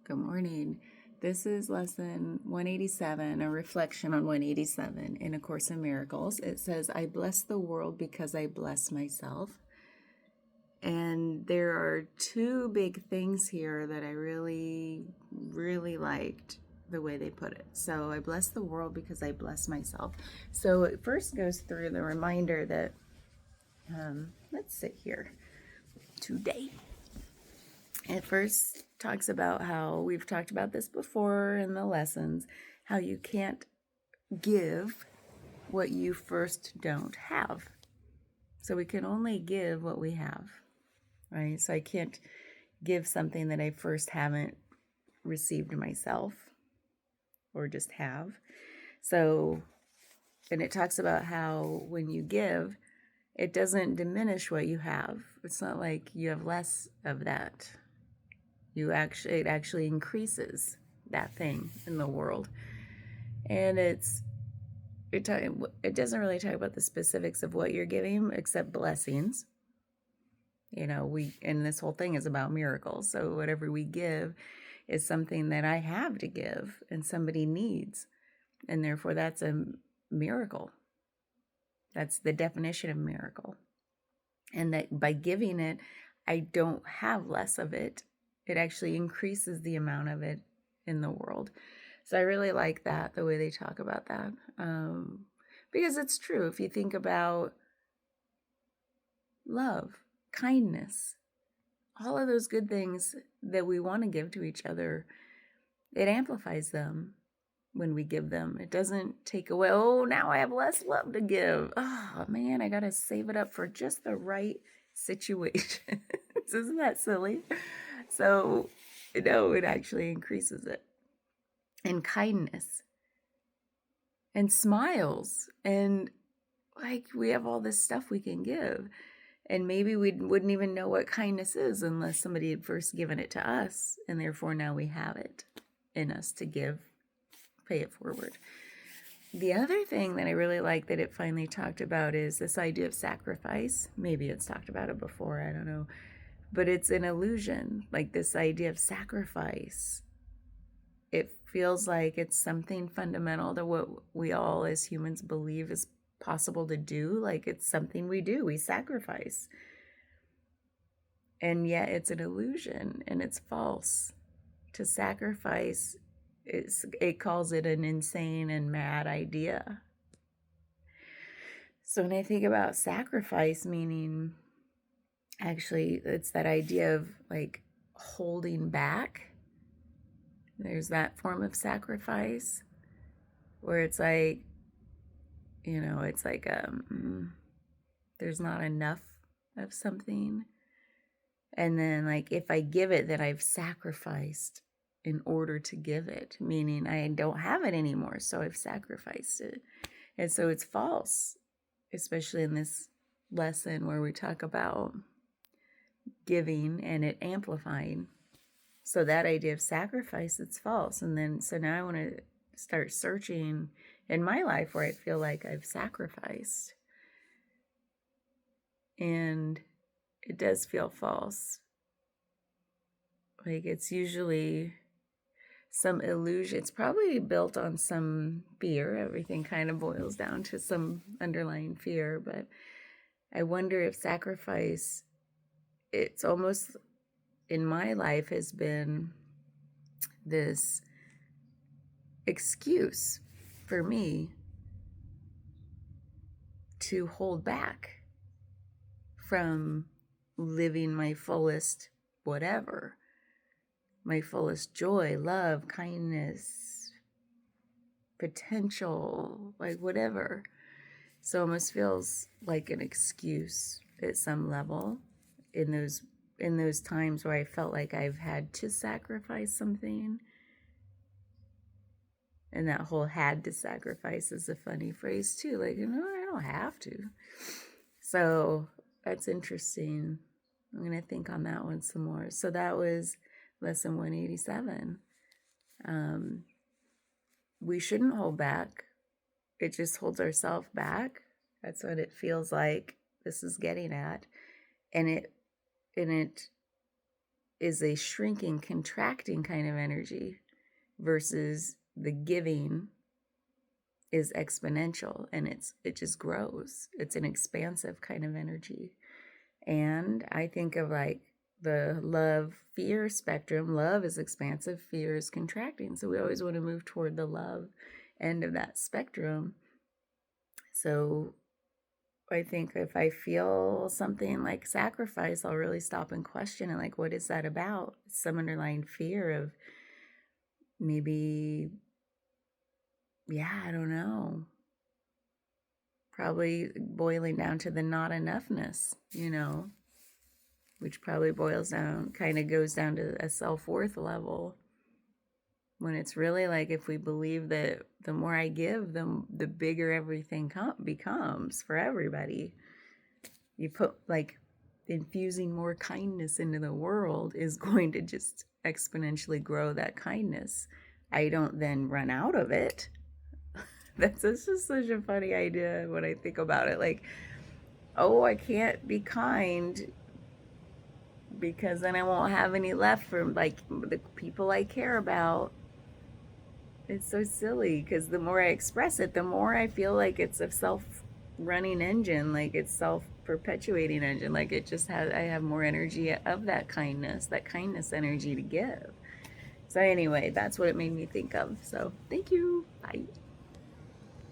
Good morning. This is lesson 187, a reflection on 187 in A Course in Miracles. It says, I bless the world because I bless myself. And there are two big things here that I really liked the way they put it. So I bless the world because I bless myself. So it first goes through the reminder that, let's sit here today. It first talks about how we've talked about this before in the lessons, how you can't give what you first don't have. So we can only give what we have, right? So I can't give something that I first haven't received myself or just have. So, and it talks about how when you give, it doesn't diminish what you have. It's not like you have less of that. It actually increases that thing in the world. And it doesn't really talk about the specifics of what you're giving except blessings. And this whole thing is about miracles. So whatever we give is something that I have to give and somebody needs. And therefore that's a miracle. That's the definition of miracle. And that by giving it, I don't have less of it. It actually increases the amount of it in the world. So I really like that, the way they talk about that. Because it's true. If you think about love, kindness, all of those good things that we want to give to each other, it amplifies them when we give them. It doesn't take away, oh, now I have less love to give. Oh, man, I got to save it up for just the right situation. Isn't that silly? So, no, it actually increases it. And kindness. And smiles. And we have all this stuff we can give. And maybe we wouldn't even know what kindness is unless somebody had first given it to us. And therefore now we have it in us to give, pay it forward. The other thing that I really like that it finally talked about is this idea of sacrifice. Maybe it's talked about it before, I don't know. But it's an illusion, like this idea of sacrifice. It feels like it's something fundamental to what we all as humans believe is possible to do. Like it's something we do, we sacrifice. And yet it's an illusion and it's false. To sacrifice, it calls it an insane and mad idea. So when I think about sacrifice, meaning actually it's that idea of like holding back. There's that form of sacrifice where it's like, it's like there's not enough of something. And then like if I give it, then I've sacrificed in order to give it, meaning I don't have it anymore, so I've sacrificed it. And so it's false, especially in this lesson where we talk about giving and it amplifying. So that idea of sacrifice, it's false. And then, so now I want to start searching in my life where I feel like I've sacrificed. And it does feel false. Like it's usually some illusion. It's probably built on some fear. Everything kind of boils down to some underlying fear. But I wonder if sacrifice, it's almost in my life has been this excuse for me to hold back from living my fullest whatever, my fullest joy, love, kindness, potential, like whatever. So it almost feels like an excuse at some level in those times where I felt like I've had to sacrifice something. And that whole had to sacrifice is a funny phrase too. Like, I don't have to. So that's interesting. I'm going to think on that one some more. So that was lesson 187. We shouldn't hold back. It just holds ourselves back. That's what it feels like this is getting at. And it is a shrinking, contracting kind of energy versus the giving is exponential, and it just grows. It's an expansive kind of energy. And I think of like the love fear spectrum. Love is expansive, fear is contracting. So we always want to move toward the love end of that spectrum. So I think if I feel something like sacrifice, I'll really stop and question it. Like, what is that about? Some underlying fear of maybe, yeah, I don't know. Probably boiling down to the not enoughness, which probably boils down, kind of goes down to a self-worth level. When it's really like, if we believe that the more I give, the bigger everything becomes for everybody. You put like infusing more kindness into the world is going to just exponentially grow that kindness. I don't then run out of it. That's just such a funny idea when I think about it. Like, oh, I can't be kind because then I won't have any left for like the people I care about. It's so silly because the more I express it, the more I feel like it's a self-running engine, like it's self-perpetuating engine, like it just has, I have more energy of that kindness energy to give. So anyway, that's what it made me think of. So thank you. Bye.